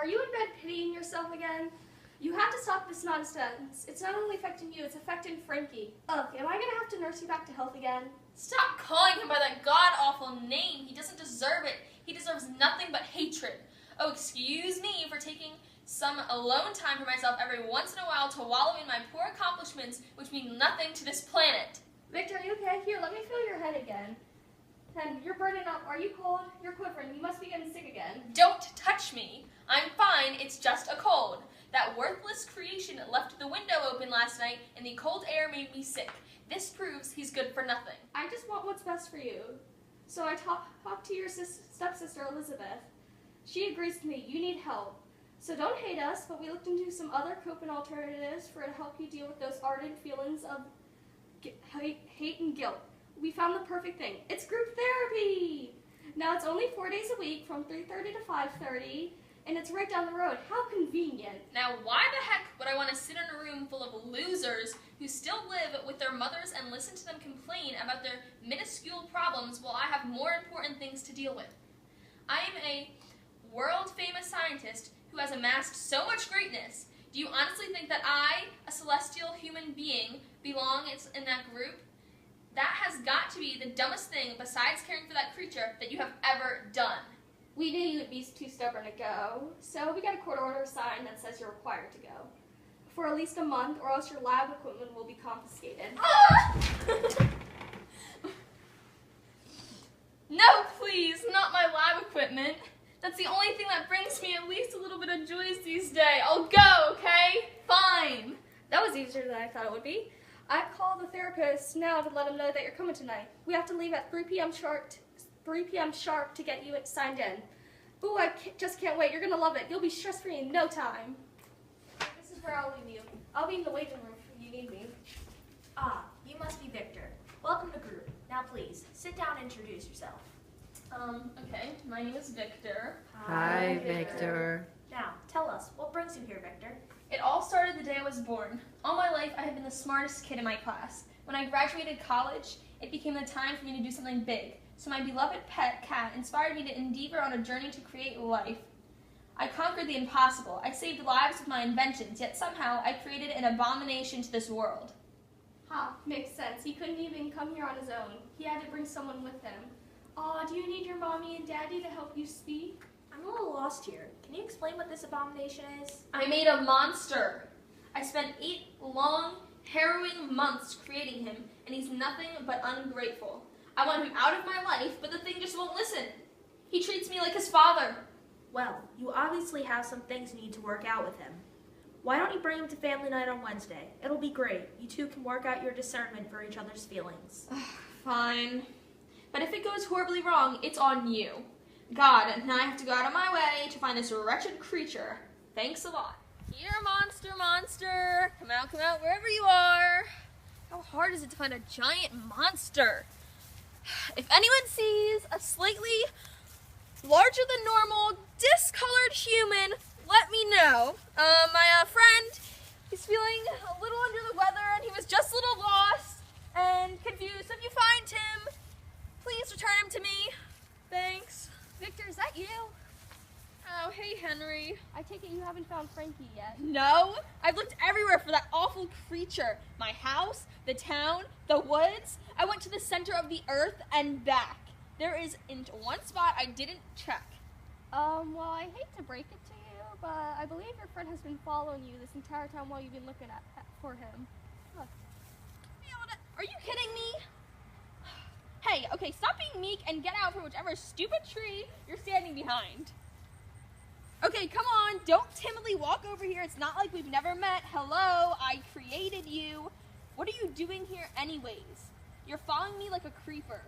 are you in bed pitying yourself again? You have to stop this nonsense. It's not only affecting you, it's affecting Frankie. Ugh, am I gonna have to nurse you back to health again? Stop calling him by that god-awful name. He doesn't deserve it. He deserves nothing but hatred. Oh, excuse me for taking some alone time for myself every once in a while to wallow in my poor accomplishments, which mean nothing to this planet. Victor, are you okay? Here, let me feel your head again. And you're burning up. Are you cold? You're quivering. You must be getting sick again. Don't touch me. I'm fine. It's just a cold. That worthless creation left the window open last night, and the cold air made me sick. This proves he's good for nothing. I just want what's best for you. So I talked to your stepsister, Elizabeth. She agrees with me. You need help. So don't hate us, but we looked into some other coping alternatives to help you deal with those ardent feelings of hate and guilt. We found the perfect thing. It's group therapy. Now it's only 4 days a week from 3:30 to 5:30, and it's right down the road. How convenient. Now why the heck would I want to sit in a room full of losers who still live with their mothers and listen to them complain about their minuscule problems while I have more important things to deal with? I am a world-famous scientist who has amassed so much greatness. Do you honestly think that I, a celestial human being, belong in that group? That has got to be the dumbest thing, besides caring for that creature, that you have ever done. We knew you would be too stubborn to go, so we got a court order sign that says you're required to go. For at least a month, or else your lab equipment will be confiscated. Ah! No, please, not my lab equipment. That's the only thing that brings me at least a little bit of joy these days. I'll go, okay? Fine. That was easier than I thought it would be. I called the therapist now to let him know that you're coming tonight. We have to leave at 3 p.m. sharp to get you signed in. Ooh, just can't wait. You're going to love it. You'll be stress-free in no time. This is where I'll leave you. I'll be in the waiting room if you need me. Ah, you must be Victor. Welcome to group. Now please, sit down and introduce yourself. Okay, my name is Victor. Hi, Victor. Now, tell us, what brings you here, Victor? It all started the day I was born. All my life, I have been the smartest kid in my class. When I graduated college, it became the time for me to do something big. So my beloved pet cat inspired me to endeavor on a journey to create life. I conquered the impossible. I saved lives with my inventions, yet somehow I created an abomination to this world. Makes sense. He couldn't even come here on his own. He had to bring someone with him. Aw, do you need your mommy and daddy to help you speak? I'm a little lost here. Can you explain what this abomination is? I made a monster. I spent 8 long, harrowing months creating him, and he's nothing but ungrateful. I want him out of my life, but the thing just won't listen. He treats me like his father. Well, you obviously have some things you need to work out with him. Why don't you bring him to family night on Wednesday? It'll be great. You two can work out your discernment for each other's feelings. Fine. But if it goes horribly wrong, it's on you. God, now I have to go out of my way to find this wretched creature. Thanks a lot. Here, monster. Come out, wherever you are. How hard is it to find a giant monster? If anyone sees a slightly larger than normal, discolored human, let me know. My friend, he's feeling a little under the weather and he was just a little lost and confused. So if you find him, please return him to me. Thanks. Victor, is that you? Oh, hey, Henry. I take it you haven't found Frankie yet. No, I've looked everywhere for that awful creature. My house, the town, the woods. I went to the center of the earth and back. There isn't one spot I didn't check. Well, I hate to break it to you, but I believe your friend has been following you this entire time while you've been looking for him. Look. Are you kidding me? Hey, okay, stop being meek and get out from whichever stupid tree you're standing behind. Okay, come on, don't timidly walk over here. It's not like we've never met. Hello, I created you. What are you doing here anyways? You're following me like a creeper.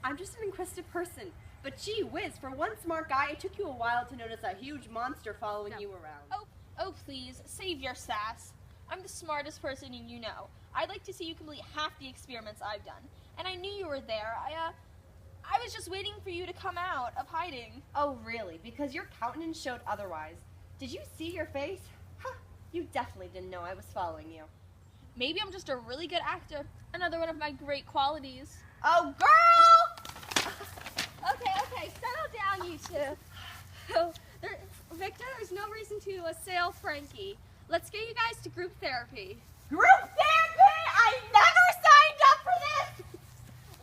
I'm just an inquisitive person. But gee whiz, for one smart guy, it took you a while to notice a huge monster following you around. Oh, please, save your sass. I'm the smartest person you know. I'd like to see you complete half the experiments I've done. And I knew you were there. I was just waiting for you to come out of hiding. Oh, really? Because your countenance showed otherwise. Did you see your face? Huh, you definitely didn't know I was following you. Maybe I'm just a really good actor. Another one of my great qualities. Oh, girl! Okay, settle down, you two. Victor, there's no reason to assail Frankie. Let's get you guys to group therapy. Group therapy? I never signed up for this!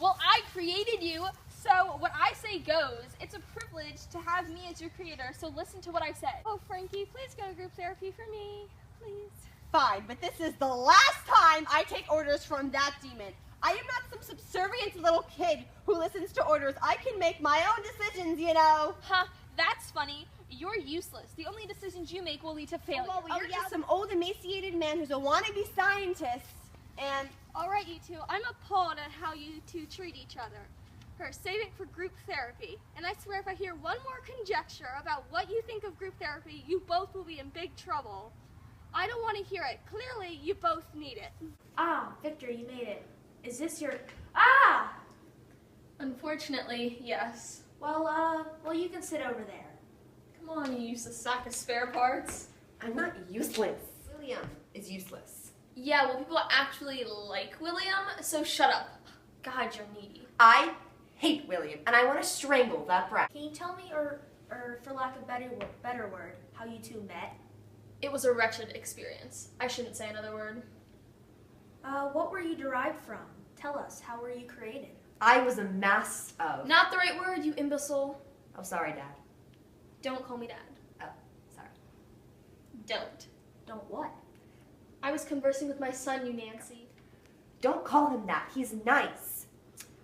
Well, I created you, so what I say goes. It's a privilege to have me as your creator, so listen to what I said. Oh, Frankie, please go to group therapy for me. Please. Fine, but this is the last time I take orders from that demon. I am not some subservient little kid who listens to orders. I can make my own decisions, you know. Huh, that's funny. You're useless. The only decisions you make will lead to failure. Well, you're just some old emaciated man who's a wannabe scientist, and... All right, you two, I'm appalled at how you two treat each other. Save it for group therapy. And I swear if I hear one more conjecture about what you think of group therapy, you both will be in big trouble. I don't want to hear it. Clearly, you both need it. Ah, Victor, you made it. Is this your... Ah! Unfortunately, yes. Well, you can sit over there. Come on, you useless sack of spare parts. I'm not useless. William is useless. Yeah, well, people actually like William, so shut up. God, you're needy. I hate William, and I want to strangle that brat. Can you tell me, or for lack of a better word, how you two met? It was a wretched experience. I shouldn't say another word. What were you derived from? Tell us, how were you created? I was a mass of... Not the right word, you imbecile. Oh, sorry, Dad. Don't call me Dad. Oh, sorry. Don't. Don't what? I was conversing with my son, you Nancy. Don't call him that. He's nice.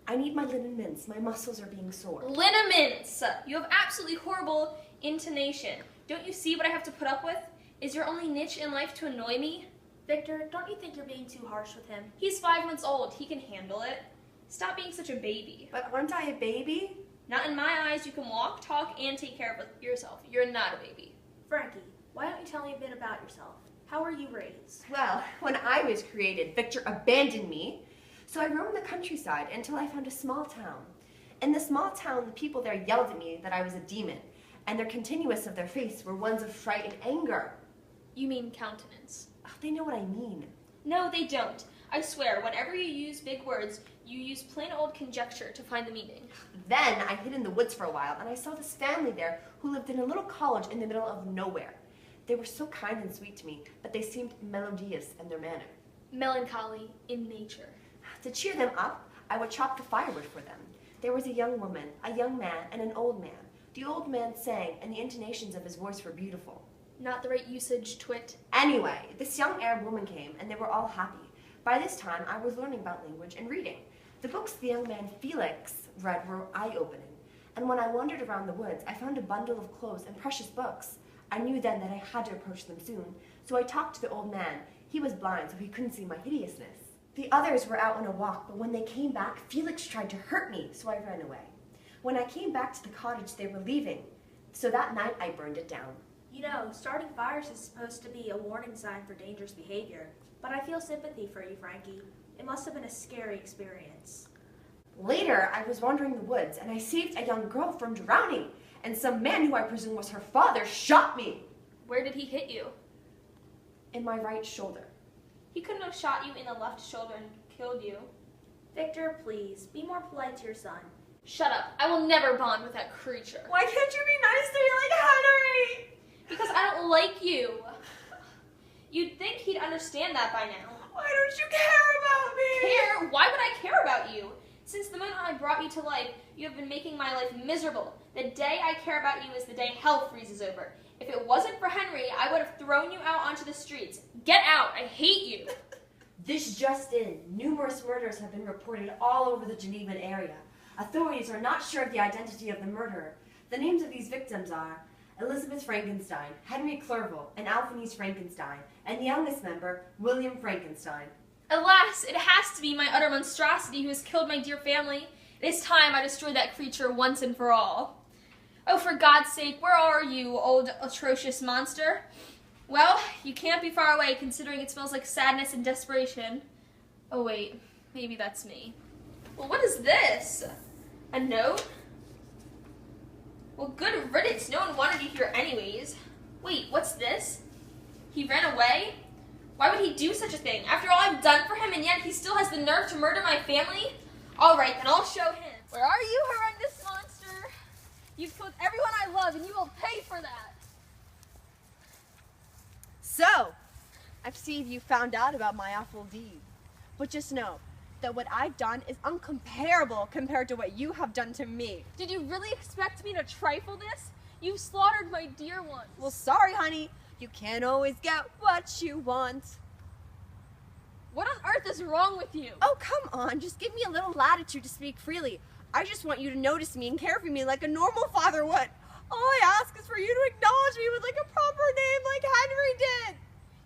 I need my liniments. My muscles are being sore. Liniments! You have absolutely horrible intonation. Don't you see what I have to put up with? Is your only niche in life to annoy me? Victor, don't you think you're being too harsh with him? He's 5 months old. He can handle it. Stop being such a baby. But aren't I a baby? Not in my eyes. You can walk, talk, and take care of yourself. You're not a baby. Frankie, why don't you tell me a bit about yourself? How were you raised? Well, when I was created, Victor abandoned me. So I roamed the countryside until I found a small town. In the small town, the people there yelled at me that I was a demon, and their continuous of their face were ones of fright and anger. You mean countenance. Oh, they know what I mean. No, they don't. I swear, whenever you use big words, you use plain old conjecture to find the meaning. Then I hid in the woods for a while, and I saw this family there who lived in a little college in the middle of nowhere. They were so kind and sweet to me, but they seemed melodious in their manner. Melancholy in nature. To cheer them up, I would chop the firewood for them. There was a young woman, a young man, and an old man. The old man sang, and the intonations of his voice were beautiful. Not the right usage, twit. Anyway, this young Arab woman came, and they were all happy. By this time, I was learning about language and reading. The books the young man Felix read were eye-opening. And when I wandered around the woods, I found a bundle of clothes and precious books. I knew then that I had to approach them soon, so I talked to the old man. He was blind, so he couldn't see my hideousness. The others were out on a walk, but when they came back, Felix tried to hurt me, so I ran away. When I came back to the cottage, they were leaving, so that night I burned it down. You know, starting fires is supposed to be a warning sign for dangerous behavior, but I feel sympathy for you, Frankie. It must have been a scary experience. Later, I was wandering the woods, and I saved a young girl from drowning, and some man who I presume was her father shot me. Where did he hit you? In my right shoulder. He couldn't have shot you in the left shoulder and killed you. Victor, please, be more polite to your son. Shut up. I will never bond with that creature. Why can't you be nice to me like Henry? Because I don't like you. You'd think he'd understand that by now. Why don't you care about me? Care? Why would I care about you? Since the moment I brought you to life, you have been making my life miserable. The day I care about you is the day hell freezes over. If it wasn't for Henry, I would have thrown you out onto the streets. Get out! I hate you! This just in. Numerous murders have been reported all over the Genevan area. Authorities are not sure of the identity of the murderer. The names of these victims are Elizabeth Frankenstein, Henry Clerval, and Alphonse Frankenstein, and the youngest member, William Frankenstein. Alas, it has to be my utter monstrosity who has killed my dear family. It is time I destroyed that creature once and for all. Oh, for God's sake, where are you, old atrocious monster? Well, you can't be far away, considering it smells like sadness and desperation. Oh, wait, maybe that's me. Well, what is this? A note? Well, good riddance. No one wanted you here anyways. Wait, what's this? He ran away? Why would he do such a thing? After all I've done for him, and yet he still has the nerve to murder my family? All right, then I'll show him. Where are you, horrendous monster? You've killed everyone I love, and you will pay for that. I've seen you found out about my awful deed. But just know that what I've done is uncomparable compared to what you have done to me. Did you really expect me to trifle this? You slaughtered my dear ones. Well, sorry, honey. You can't always get what you want. What on earth is wrong with you? Oh, come on. Just give me a little latitude to speak freely. I just want you to notice me and care for me like a normal father would. All I ask is for you to acknowledge me with like a proper name like Henry did.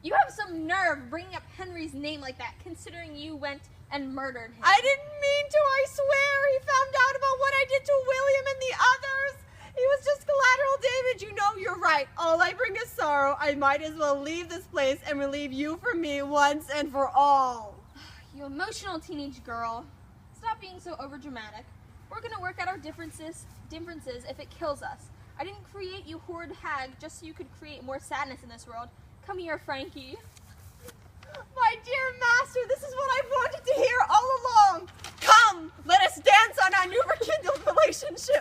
You have some nerve bringing up Henry's name like that, considering you went and murdered him. I didn't mean to, I swear. He found out about what I did to William and the others. He was just collateral damage. You know, you're right. All I bring is sorrow. I might as well leave this place and relieve you from me once and for all. You emotional teenage girl. Stop being so overdramatic. We're gonna work out our differences if it kills us. I didn't create you horrid hag just so you could create more sadness in this world. Come here, Frankie. My dear master.